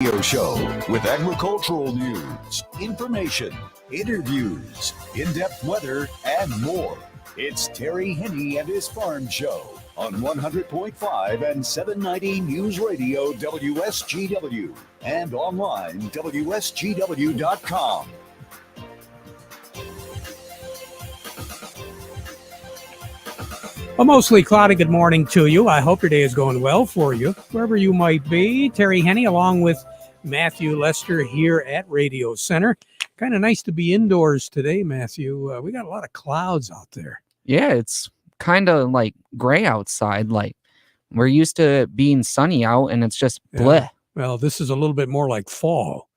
Radio show with agricultural news, information, interviews, in-depth weather, and more. It's Terry Henne and his Farm Show on 100.5 and 790 News Radio WSGW and online WSGW.com. A mostly cloudy good morning to you. I hope your day is going well for you, wherever you might be. Terry Henne along with Matthew Lester here at Radio Center. Kind of nice to be indoors today, Matthew. We got a lot of clouds out there. Yeah, it's kind of like gray outside. Like we're used to it being sunny out and it's just bleh. Yeah. Well, this is a little bit more like fall.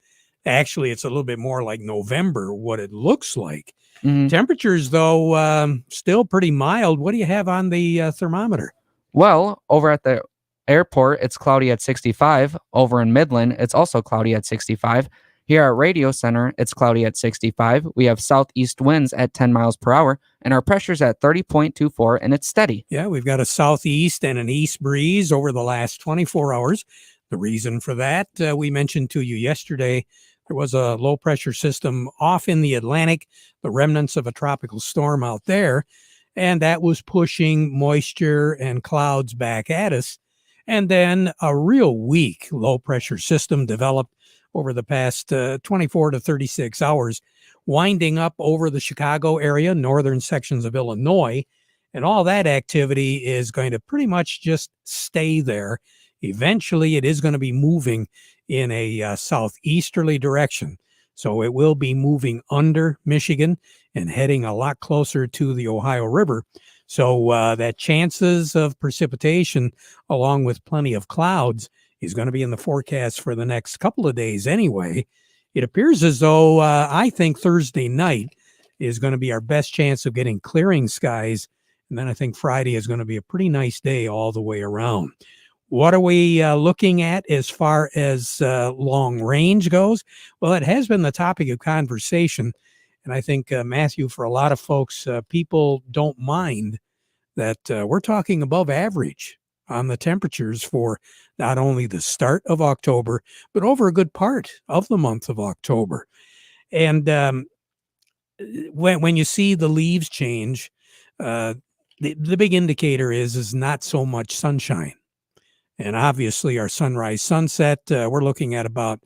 Actually, it's a little bit more like November, what it looks like. Mm-hmm. Temperatures, though, still pretty mild. What do you have on the thermometer? Well, over at the airport, it's cloudy at 65. Over in Midland, it's also cloudy at 65. Here at Radio Center, it's cloudy at 65. We have southeast winds at 10 miles per hour, and our pressure's at 30.24, and it's steady. Yeah, we've got a southeast and an east breeze over the last 24 hours. The reason for that, we mentioned to you yesterday, there was a low-pressure system off in the Atlantic, the remnants of a tropical storm out there, and that was pushing moisture and clouds back at us. And then a real weak low-pressure system developed over the past 24 to 36 hours, winding up over the Chicago area, northern sections of Illinois, and all that activity is going to pretty much just stay there. Eventually, it is going to be moving in a southeasterly direction. So it will be moving under Michigan and heading a lot closer to the Ohio River. So that chances of precipitation, along with plenty of clouds, is going to be in the forecast for the next couple of days anyway. It appears as though I think Thursday night is going to be our best chance of getting clearing skies. And then I think Friday is going to be a pretty nice day all the way around. What are we looking at as far as long range goes? Well, it has been the topic of conversation. And I think, Matthew, for a lot of folks, people don't mind that we're talking above average on the temperatures for not only the start of October, but over a good part of the month of October. And when you see the leaves change, the big indicator is not so much sunshine. And obviously our sunrise sunset, we're looking at about,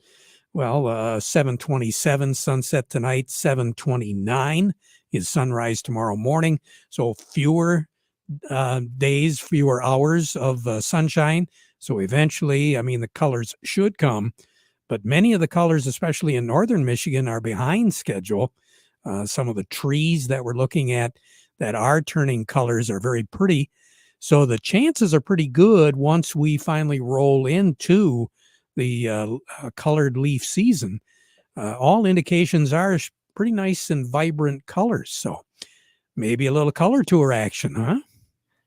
7:27 sunset tonight, 7:29 is sunrise tomorrow morning. So fewer days, fewer hours of sunshine. So eventually, the colors should come. But many of the colors, especially in northern Michigan, are behind schedule. Some of the trees that we're looking at that are turning colors are very pretty. So the chances are pretty good once we finally roll into the colored leaf season. All indications are pretty nice and vibrant colors. So maybe a little color tour action, huh?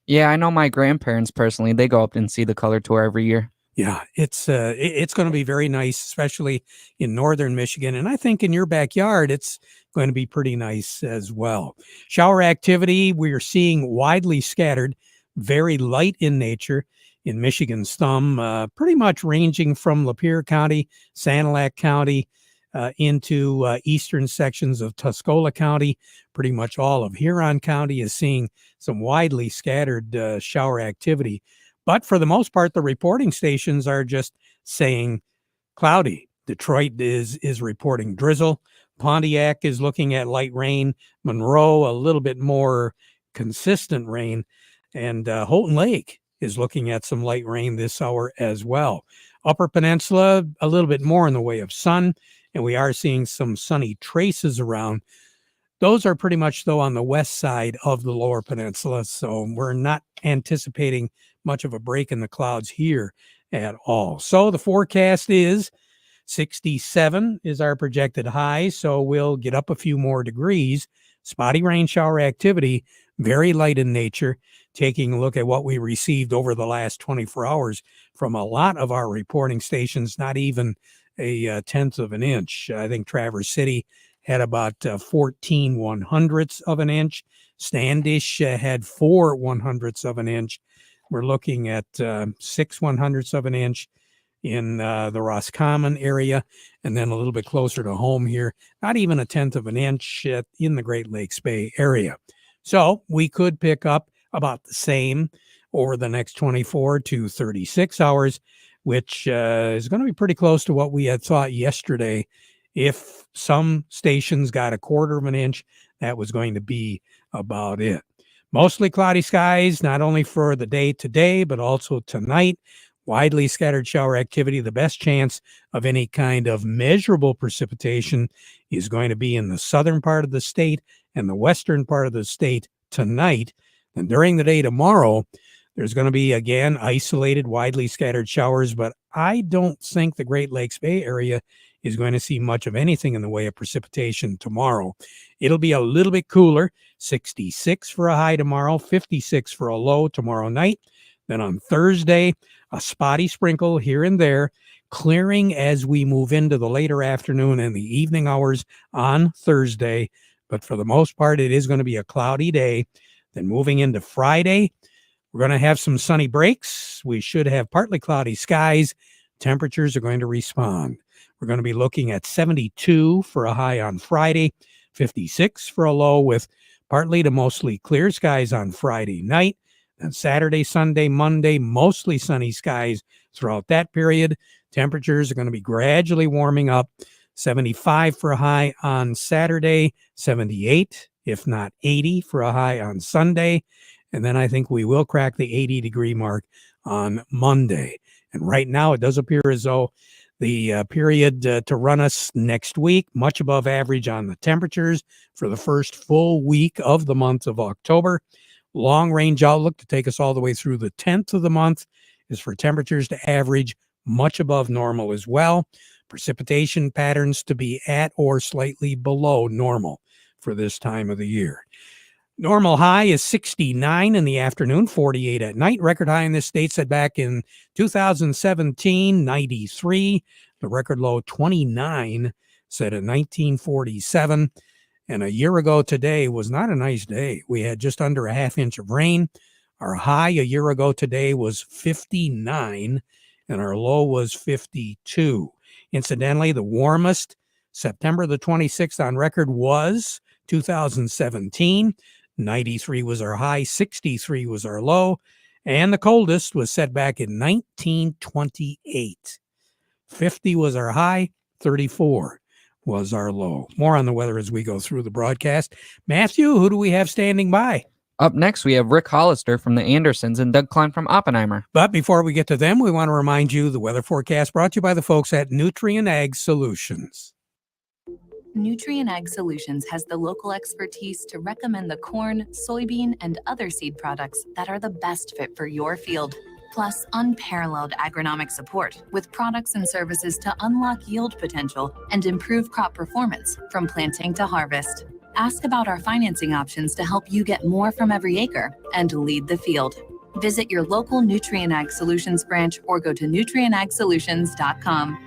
Yeah, I know my grandparents personally, they go up and see the color tour every year. Yeah, it's going to be very nice, especially in northern Michigan. And I think in your backyard, it's going to be pretty nice as well. Shower activity, we are seeing widely scattered, very light in nature in Michigan's thumb, pretty much ranging from Lapeer County, Sanilac County, into eastern sections of Tuscola County. Pretty much all of Huron County is seeing some widely scattered shower activity. But for the most part, the reporting stations are just saying cloudy. Detroit is reporting drizzle. Pontiac is looking at light rain. Monroe, a little bit more consistent rain. And Houghton Lake is looking at some light rain this hour as well. Upper Peninsula, a little bit more in the way of sun, and we are seeing some sunny traces around. Those are pretty much, though, on the west side of the Lower Peninsula, so we're not anticipating much of a break in the clouds here at all. So the forecast is 67 is our projected high, so we'll get up a few more degrees. Spotty rain shower activity, very light in nature. Taking a look at what we received over the last 24 hours from a lot of our reporting stations, not even a tenth of an inch. I think Traverse City had about 14 100ths of an inch. Standish had 4 100ths of an inch. We're looking at 6 100ths of an inch. in the Roscommon area, and then a little bit closer to home here, not even a tenth of an inch in the Great Lakes Bay area. So we could pick up about the same over the next 24 to 36 hours, which is going to be pretty close to what we had thought yesterday. If some stations got a quarter of an inch, that was going to be about it. Mostly cloudy skies, not only for the day today, but also tonight. Widely scattered shower activity. The best chance of any kind of measurable precipitation is going to be in the southern part of the state and the western part of the state tonight. And during the day tomorrow, there's going to be, again, isolated, widely scattered showers, but I don't think the Great Lakes Bay area is going to see much of anything in the way of precipitation tomorrow. It'll be a little bit cooler, 66 for a high tomorrow, 56 for a low tomorrow night. Then on Thursday, a spotty sprinkle here and there, clearing as we move into the later afternoon and the evening hours on Thursday. But for the most part, it is going to be a cloudy day. Then moving into Friday, we're going to have some sunny breaks. We should have partly cloudy skies. Temperatures are going to respond. We're going to be looking at 72 for a high on Friday, 56 for a low with partly to mostly clear skies on Friday night. And Saturday, Sunday, Monday, mostly sunny skies throughout that period. Temperatures are going to be gradually warming up. 75 for a high on Saturday, 78, if not 80 for a high on Sunday. And then I think we will crack the 80-degree mark on Monday. And right now it does appear as though the period to run us next week, much above average on the temperatures for the first full week of the month of October. Long-range outlook to take us all the way through the 10th of the month is for temperatures to average much above normal as well. Precipitation patterns to be at or slightly below normal for this time of the year. Normal high is 69 in the afternoon, 48 at night. Record high in this state set back in 2017, 93. The record low, 29, set in 1947. And a year ago today was not a nice day. We had just under a half inch of rain. Our high a year ago today was 59, and our low was 52. Incidentally, the warmest September the 26th on record was 2017. 93 was our high, 63 was our low, and the coldest was set back in 1928. 50 was our high, 34 was our low. More on the weather as we go through the broadcast. Matthew, who do we have standing by? Up next, we have Rick Hollister from the Andersons and Doug Klein from Oppenheimer. But before we get to them, we want to remind you the weather forecast brought to you by the folks at Nutrient Ag Solutions. Nutrient Ag Solutions has the local expertise to recommend the corn, soybean, and other seed products that are the best fit for your field. Plus, unparalleled agronomic support with products and services to unlock yield potential and improve crop performance from planting to harvest. Ask about our financing options to help you get more from every acre and lead the field. Visit your local Nutrient Ag Solutions branch or go to nutrientagsolutions.com.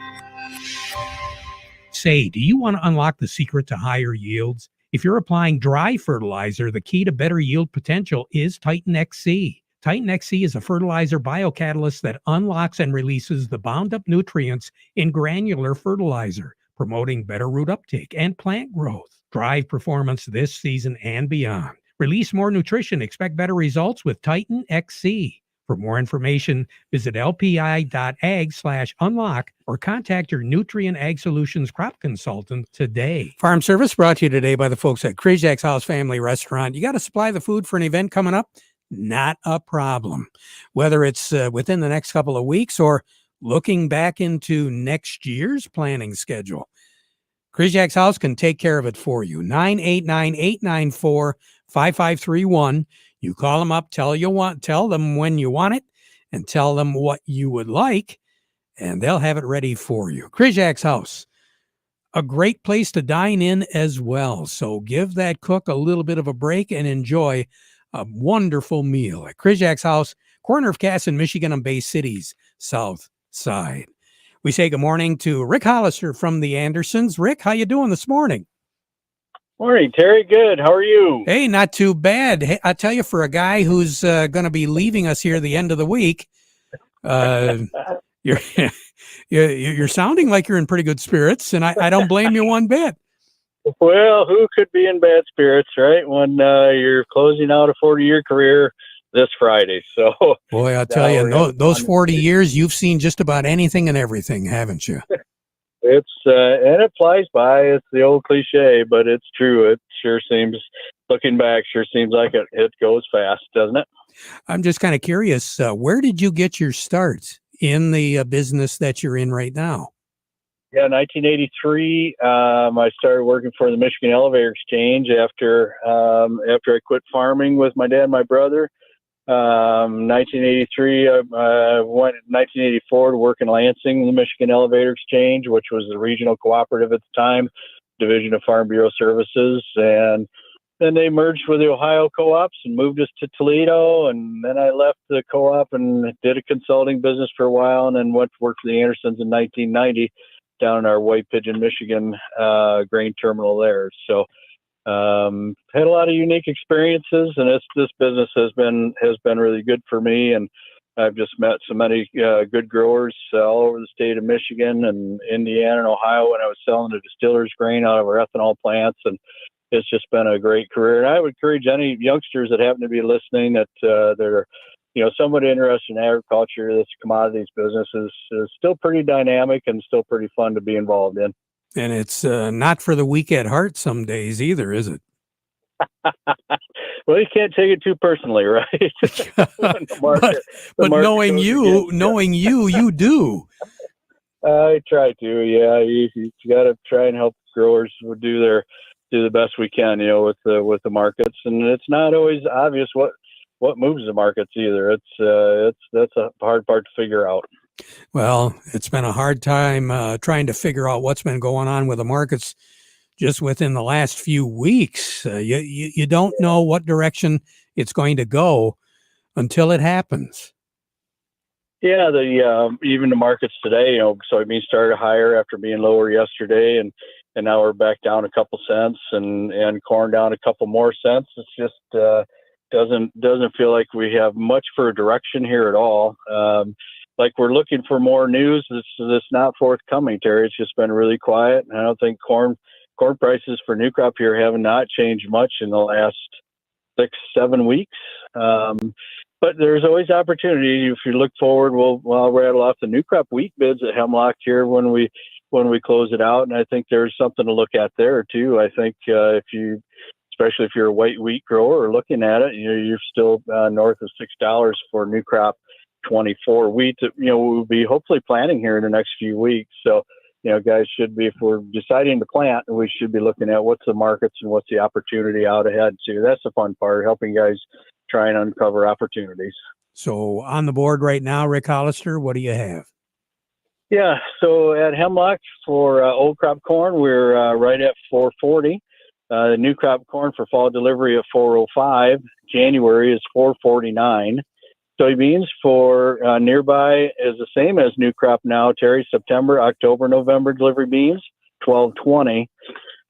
Say, do you want to unlock the secret to higher yields? If you're applying dry fertilizer, the key to better yield potential is Titan XC. Titan XC is a fertilizer biocatalyst that unlocks and releases the bound-up nutrients in granular fertilizer, promoting better root uptake and plant growth. Drive performance this season and beyond. Release more nutrition. Expect better results with Titan XC. For more information, visit lpi.ag/unlock or contact your Nutrient Ag Solutions crop consultant today. Farm Service brought to you today by the folks at Kryjak's House Family Restaurant. You got to supply the food for an event coming up? Not a problem. Whether it's within the next couple of weeks or looking back into next year's planning schedule, Kryjak's House can take care of it for you. 989-894-5531. You call them up, tell them when you want it, and tell them what you would like, and they'll have it ready for you. Kryjak's House, a great place to dine in as well. So give that cook a little bit of a break and enjoy a wonderful meal at Kryjak's House, corner of Cass and Michigan on Bay City's south side. We say good morning to Rick Hollister from the Andersons. Rick, how you doing this morning? Morning, Terry. Good. How are you? Hey, not too bad. Hey, I tell you, for a guy who's going to be leaving us here the end of the week, you're You're sounding like you're in pretty good spirits, and I don't blame you one bit. Well, who could be in bad spirits, right? When you're closing out a 40-year career this Friday. So, boy, I'll tell you, those 40 years, you've seen just about anything and everything, haven't you? It's and it flies by. It's the old cliche, but it's true. It sure seems, looking back, like it goes fast, doesn't it? I'm just kind of curious. Where did you get your start in the business that you're in right now? Yeah, 1983. I started working for the Michigan Elevator Exchange after I quit farming with my dad and my brother. 1983, I went in 1984 to work in Lansing, the Michigan Elevator Exchange, which was the regional cooperative at the time, division of Farm Bureau Services. And then they merged with the Ohio co-ops and moved us to Toledo. And then I left the co-op and did a consulting business for a while, and then went to work for the Andersons in 1990 down in our White Pigeon, Michigan grain terminal there. So had a lot of unique experiences, and this business has been really good for me. And I've just met so many good growers all over the state of Michigan and Indiana and Ohio when I was selling the distillers grain out of our ethanol plants. And it's just been a great career. And I would encourage any youngsters that happen to be listening that they're somewhat interested in agriculture. This commodities business is still pretty dynamic and still pretty fun to be involved in. And it's not for the weak at heart some days either, is it? Well, you can't take it too personally, right? but knowing you, you do. I try to, yeah. You got to try and help growers do the best we can, with the markets, and it's not always obvious what moves the markets either. That's a hard part to figure out. Well, it's been a hard time trying to figure out what's been going on with the markets just within the last few weeks. You don't know what direction it's going to go until it happens. Yeah, even the markets today, soybeans started higher after being lower yesterday, and now we're back down a couple cents, and corn down a couple more cents. It's just doesn't feel like we have much for a direction here at all. Like we're looking for more news. That's not forthcoming, Terry. It's just been really quiet. And I don't think corn prices for new crop here have not changed much in the last 6-7 weeks. But there's always opportunity. If you look forward, we'll rattle off the new crop wheat bids at Hemlock here when we close it out. And I think there's something to look at there too. I think especially if you're a white wheat grower or looking at it, you're still north of $6 for new crop 24 wheat that we'll be hopefully planting here in the next few weeks. So guys should be, if we're deciding to plant, we should be looking at what's the markets and what's the opportunity out ahead too. That's the fun part, helping guys try and uncover opportunities. So on the board right now, Rick Hollister, what do you have? Yeah, so at Hemlock for old crop corn, we're right at 440. The new crop corn for fall delivery at 405. January is 449. Soybeans for nearby is the same as new crop now, Terry. September, October, November delivery beans, 1220.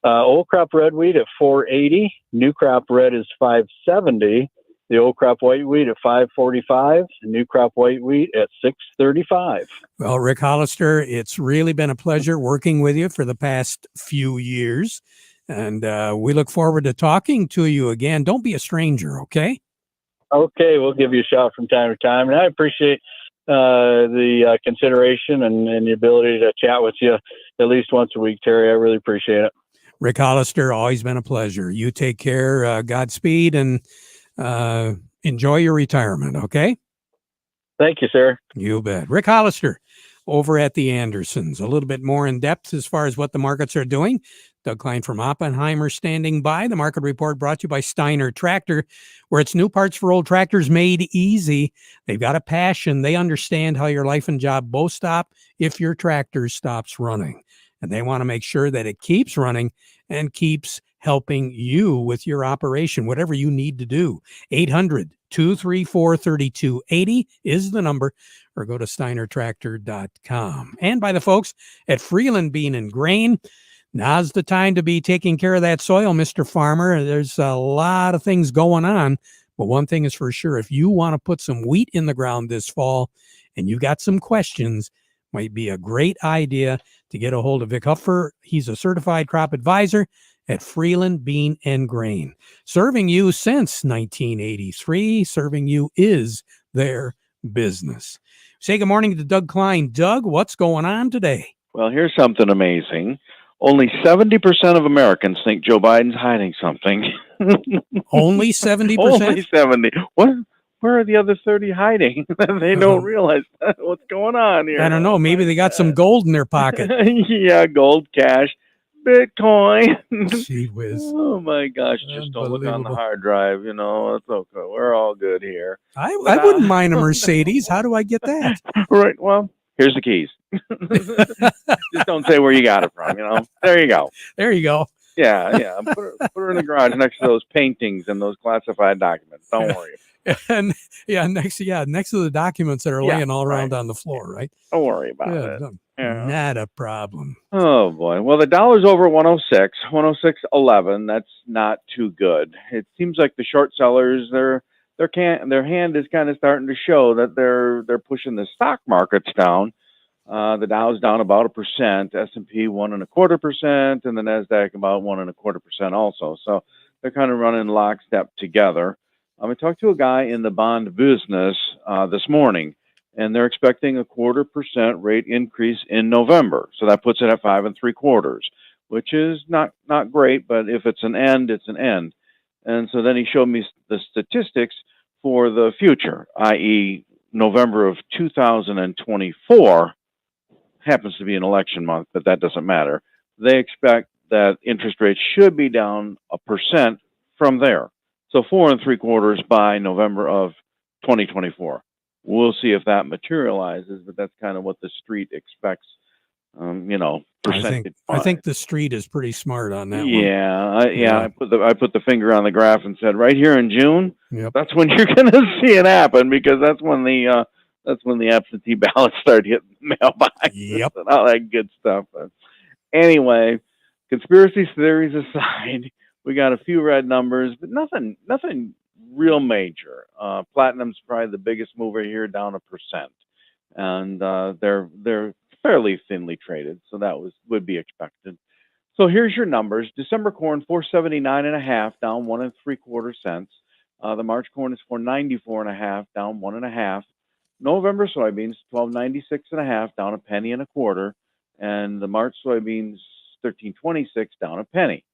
Old crop red wheat at 480. New crop red is 570. The old crop white wheat at 545. New crop white wheat at 635. Well, Rick Hollister, it's really been a pleasure working with you for the past few years. And we look forward to talking to you again. Don't be a stranger, okay? Okay, we'll give you a shout from time to time. And I appreciate the consideration and the ability to chat with you at least once a week, Terry. I really appreciate it. Rick Hollister, always been a pleasure. You take care. Godspeed, and enjoy your retirement, okay? Thank you, sir. You bet. Rick Hollister over at the Andersons. A little bit more in depth as far as what the markets are doing. Doug Klein from Oppenheimer standing by. The market report brought to you by Steiner Tractor, where it's new parts for old tractors made easy. They've got a passion. They understand how your life and job both stop if your tractor stops running. And they want to make sure that it keeps running and keeps helping you with your operation, whatever you need to do. 800-234-3280 is the number, or go to steinertractor.com. And by the folks at Freeland Bean and Grain. Now's the time to be taking care of that soil, Mr. Farmer. There's a lot of things going on, but one thing is for sure, if you want to put some wheat in the ground this fall and you got some questions, might be a great idea to get a hold of Vic Huffer. He's a certified crop advisor at Freeland Bean and Grain. Serving you since 1983. Serving you is their business. Say good morning to Doug Klein. Doug, what's going on today? Well, here's something amazing. Only 70% of Americans think Joe Biden's hiding something. Only 70%? Only 70. Where are the other 30 hiding? They don't realize what's going on here. I don't know. Maybe they got some gold in their pocket. Yeah, gold, cash, Bitcoin. Gee whiz. Oh, my gosh. Just don't look on the hard drive. You know, it's okay. We're all good here. I wouldn't mind a Mercedes. How do I get that? Right. Well, here's the keys. Just don't say where you got it from, you know. There you go. There you go. Yeah. Put her in the garage next to those paintings and those classified documents. Don't worry. And next to the documents that are laying all around on the floor, right? Don't worry about it. Yeah. Not a problem. Oh boy. Well, the dollar's over 106, 106.11. That's not too good. It seems like the short sellers, their hand is kind of starting to show that they're pushing the stock markets down. The Dow's down about 1%, S&P 1.25%, and the Nasdaq about 1.25% also. So they're kind of running lockstep together. I talked to a guy in the bond business this morning, and they're expecting a 0.25% rate increase in November. So that puts it at 5 3/4, which is not great, but if it's an end, it's an end. And so then he showed me the statistics for the future, i.e. November of 2024 happens to be an election month, but that doesn't matter. They expect that interest rates should be down 1% from there. So 4 3/4 by November of 2024. We'll see if that materializes, but that's kind of what the street expects. Percentage. I think the street is pretty smart on that one. Yeah. I put the finger on the graph and said, right here in June, Yep. That's when you're going to see it happen, because that's when the absentee ballots start hitting the mailbox. Yep. And all that good stuff. But anyway, conspiracy theories aside, we got a few red numbers, but nothing real major. Platinum's probably the biggest mover here, down 1%, and they're fairly thinly traded, so that would be expected. So here's your numbers. December corn 479.5, down 1 3/4 cents. The March corn is 494.5, down 1.5. November soybeans 1296.5, down 1 1.25 pennies, and the March soybeans 1326, down 1 penny.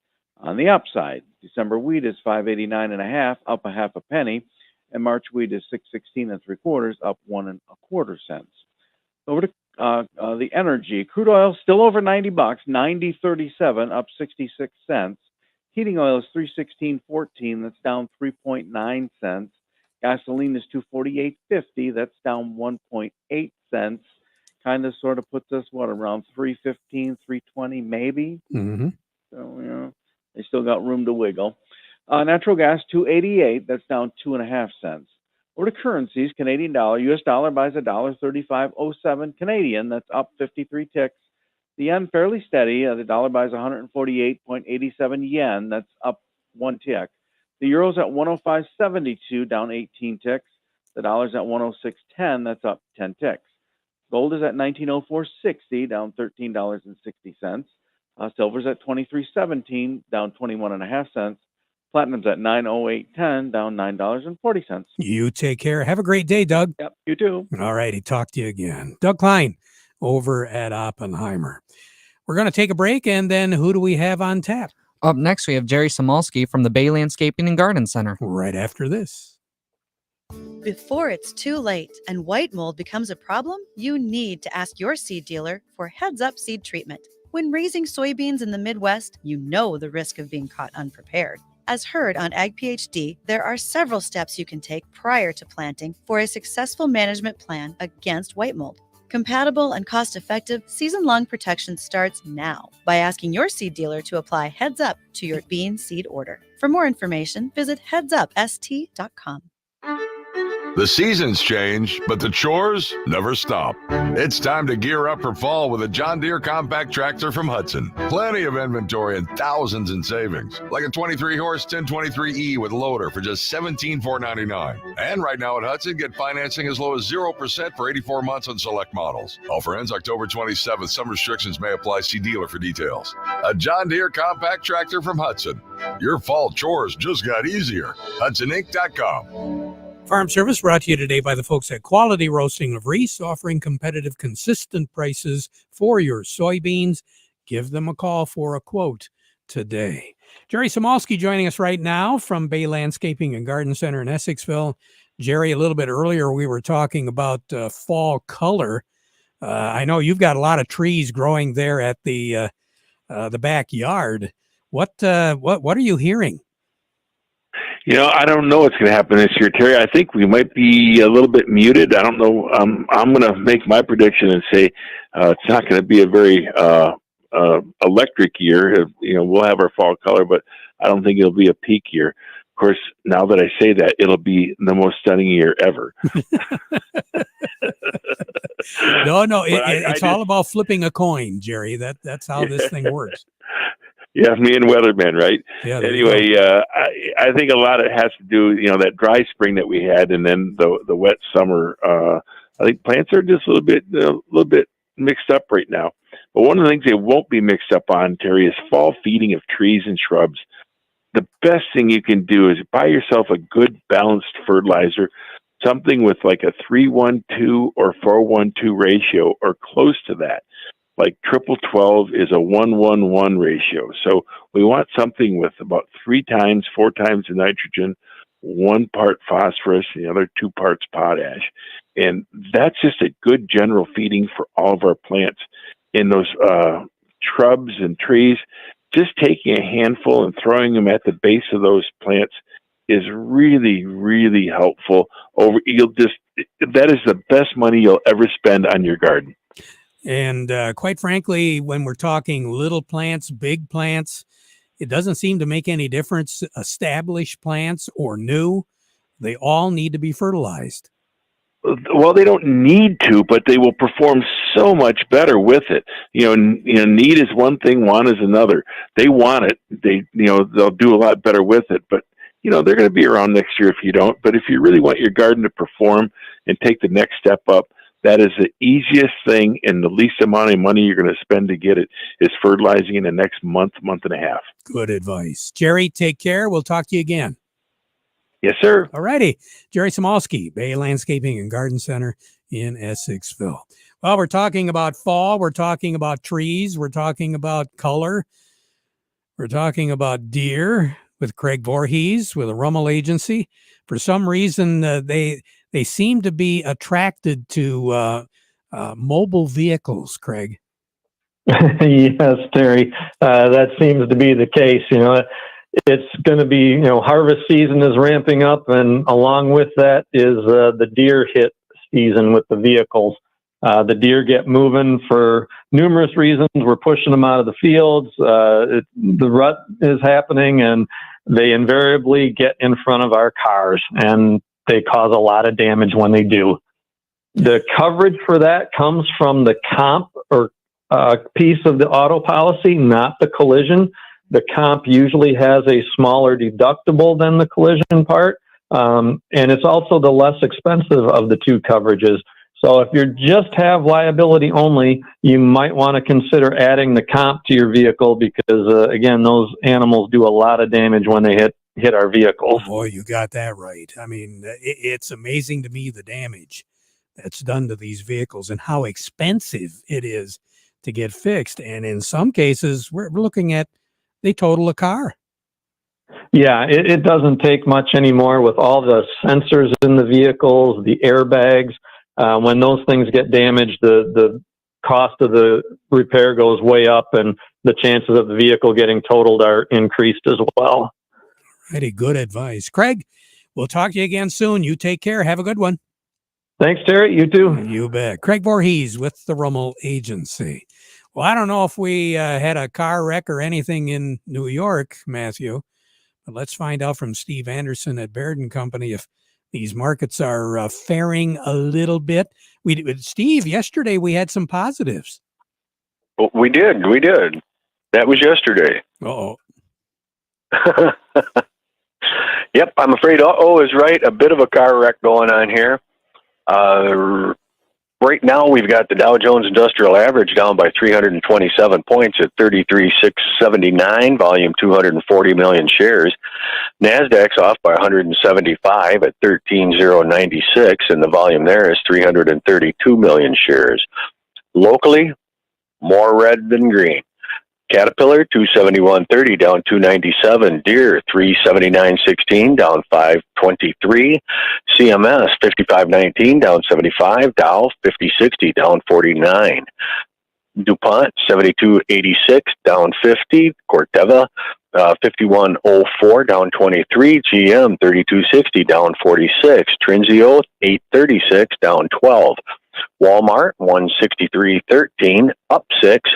On the upside, December wheat is 589.5, up 0.5 penny, and March wheat is 616 3/4, up 1 1/4 cents. Over to the energy. Crude oil still over $90, $90.37, up 66 cents. Heating oil is $316.14, that's down 3.9 cents. Gasoline is $248.50, that's down 1.8 cents. Kind of sort of puts us around $3.15, $3.20 maybe. Mm-hmm. So they still got room to wiggle. Natural gas $2.88, that's down 2.5 cents. Over to currencies, Canadian dollar, US dollar buys $1.3507 Canadian, that's up 53 ticks. The yen fairly steady, the dollar buys 148.87 yen, that's up 1 tick. The euro's at 105.72, down 18 ticks. The dollar's at 106.10, that's up 10 ticks. Gold is at 1904.60, down $13.60. Silver's at 23.17, down 21.5 cents. Platinum's at 908.10, down $9.40. You take care. Have a great day, Doug. Yep, you too. All righty. Talk to you again. Doug Klein over at Oppenheimer. We're going to take a break, and then who do we have on tap? Up next, we have Jerry Samolsky from the Bay Landscaping and Garden Center. Right after this. Before it's too late and white mold becomes a problem, you need to ask your seed dealer for Heads Up seed treatment. When raising soybeans in the Midwest, you know the risk of being caught unprepared. As heard on Ag PhD, there are several steps you can take prior to planting for a successful management plan against white mold. Compatible and cost-effective season-long protection starts now by asking your seed dealer to apply Heads Up to your bean seed order. For more information, visit headsupst.com. The seasons change, but the chores never stop. It's time to gear up for fall with a John Deere compact tractor from Hudson. Plenty of inventory and thousands in savings, like a 23-horse 1023E with loader for just $17,499. And right now at Hudson, get financing as low as 0% for 84 months on select models. Offer ends October 27th. Some restrictions may apply. See dealer for details. A John Deere compact tractor from Hudson. Your fall chores just got easier. HudsonInc.com. Farm Service brought to you today by the folks at Quality Roasting of Reese, offering competitive, consistent prices for your soybeans. Give them a call for a quote today. Jerry Samolsky joining us right now from Bay Landscaping and Garden Center in Essexville. Jerry, a little bit earlier we were talking about fall color. I know you've got a lot of trees growing there at the backyard. What are you hearing? I don't know what's going to happen this year, Terry. I think we might be a little bit muted. I don't know. I'm going to make my prediction and say it's not going to be a very electric year. We'll have our fall color, but I don't think it'll be a peak year. Of course, now that I say that, it'll be the most stunning year ever. No, it's all about flipping a coin, Jerry. That's how this thing works. Yeah, me and weatherman, right? Yeah. Anyway, I think a lot of it has to do, that dry spring that we had, and then the wet summer. I think plants are just a little bit mixed up right now. But one of the things they won't be mixed up on, Terry, is fall feeding of trees and shrubs. The best thing you can do is buy yourself a good balanced fertilizer, something with like a 3-1-2 or 4-1-2 ratio or close to that. Like 12-12 is a 1-1-1 ratio. So we want something with about 4 times the nitrogen, 1 part phosphorus, the other 2 parts potash. And that's just a good general feeding for all of our plants. In those shrubs and trees, just taking a handful and throwing them at the base of those plants is really, really helpful. That is the best money you'll ever spend on your garden. And quite frankly, when we're talking little plants, big plants, it doesn't seem to make any difference. Established plants or new, they all need to be fertilized. Well, they don't need to, but they will perform so much better with it. Need is one thing, want is another. They want it. They'll do a lot better with it, but they're going to be around next year if you don't. But if you really want your garden to perform and take the next step up, that is the easiest thing and the least amount of money you're going to spend to get it is fertilizing in the next month and a half. Good advice. Jerry, take care. We'll talk to you again. Yes, sir. All righty. Jerry Samolsky, Bay Landscaping and Garden Center in Essexville. Well, we're talking about fall. We're talking about trees. We're talking about color. We're talking about deer with Craig Voorhees with a Rummel Agency. For some reason, they seem to be attracted to mobile vehicles, Craig. Yes, Terry. That seems to be the case. It's going to be, harvest season is ramping up, and along with that is the deer hit season with the vehicles. The deer get moving for numerous reasons. We're pushing them out of the fields. The rut is happening, and they invariably get in front of our cars, and they cause a lot of damage when they do. The coverage for that comes from the comp or piece of the auto policy, not the collision. The comp usually has a smaller deductible than the collision part, and it's also the less expensive of the two coverages. So if you just have liability only, you might want to consider adding the comp to your vehicle because, again, those animals do a lot of damage when they hit our vehicles. Boy, you got that right. I mean, it's amazing to me the damage that's done to these vehicles and how expensive it is to get fixed. And in some cases, we're looking at they total a car. Yeah, it doesn't take much anymore with all the sensors in the vehicles, the airbags. When those things get damaged, the cost of the repair goes way up, and the chances of the vehicle getting totaled are increased as well. Righty, good advice. Craig, we'll talk to you again soon. You take care. Have a good one. Thanks, Terry. You too. You bet. Craig Voorhees with the Rummel Agency. Well, I don't know if we had a car wreck or anything in New York, Matthew, but let's find out from Steve Anderson at Baird & Company if these markets are faring a little bit. Steve, yesterday we had some positives. Well, we did. That was yesterday. Uh-oh. Yep, I'm afraid uh-oh is right. A bit of a car wreck going on here. Right now, we've got the Dow Jones Industrial Average down by 327 points at 33,679, volume 240 million shares. NASDAQ's off by 175 at 13,096, and the volume there is 332 million shares. Locally, more red than green. Caterpillar 271.30 down 297. Deere 379.16 down 523. CMS 55.19 down 75. Dow 50.60 down 49. DuPont 72.86 down 50. Corteva 51.04 down 23. GM 32.60 down 46. Trinzio 8.36 down 12. Walmart 163.13 up 6.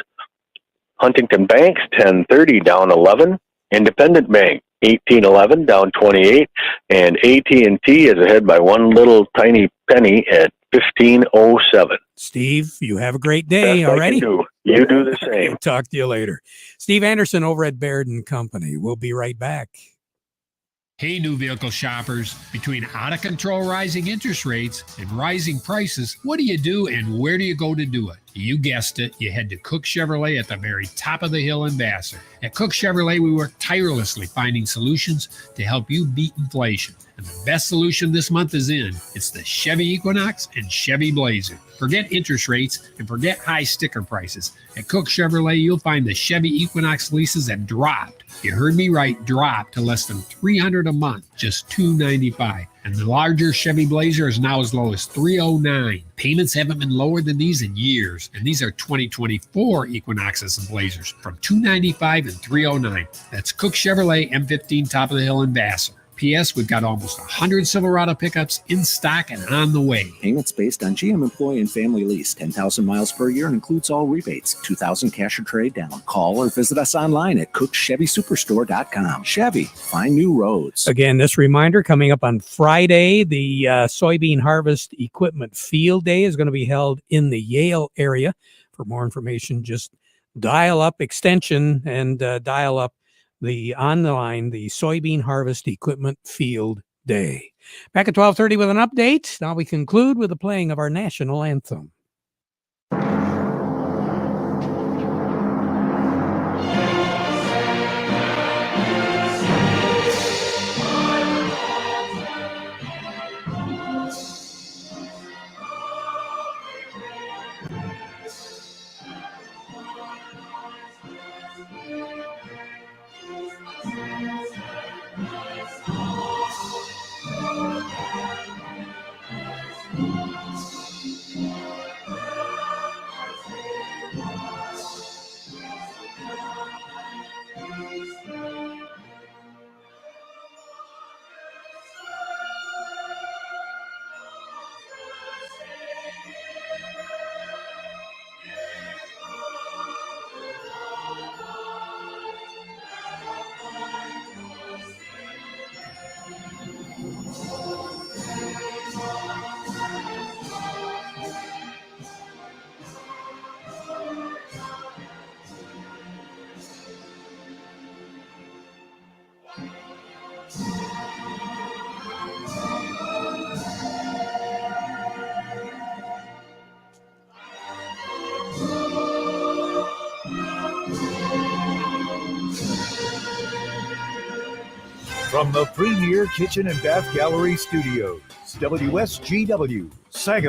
Huntington Banks 10.30 down 11. Independent Bank 18.11 down 28, and AT&T is ahead by one little tiny penny at 15.07. Steve, you have a great day. All righty. You do the same. Talk to you later. Steve Anderson over at Baird & Company. We'll be right back. Hey, new vehicle shoppers, between out-of-control rising interest rates and rising prices, what do you do and where do you go to do it? You guessed it, you head to Cook Chevrolet at the very top of the hill in Vassar. At Cook Chevrolet, we work tirelessly finding solutions to help you beat inflation. And the best solution this month is in. It's the Chevy Equinox and Chevy Blazer. Forget interest rates and forget high sticker prices. At Cook Chevrolet, you'll find the Chevy Equinox leases have dropped. You heard me right, dropped to less than $300 a month, just $295. And the larger Chevy Blazer is now as low as $309. Payments haven't been lower than these in years, and these are 2024 Equinoxes and Blazers from $295 and $309. That's Cook Chevrolet M15 top of the hill in Vassar. P.S. We've got almost 100 Silverado pickups in stock and on the way. Payments based on GM employee and family lease. 10,000 miles per year and includes all rebates. 2,000 cash or trade down. Call or visit us online at cookchevysuperstore.com. Chevy, find new roads. Again, this reminder coming up on Friday, the soybean harvest equipment field day is going to be held in the Yale area. For more information, just dial up extension and dial up on the line, the Soybean Harvest Equipment Field Day. Back at 12:30 with an update. Now we conclude with the playing of our national anthem. From the Premier Kitchen and Bath Gallery Studios, WSGW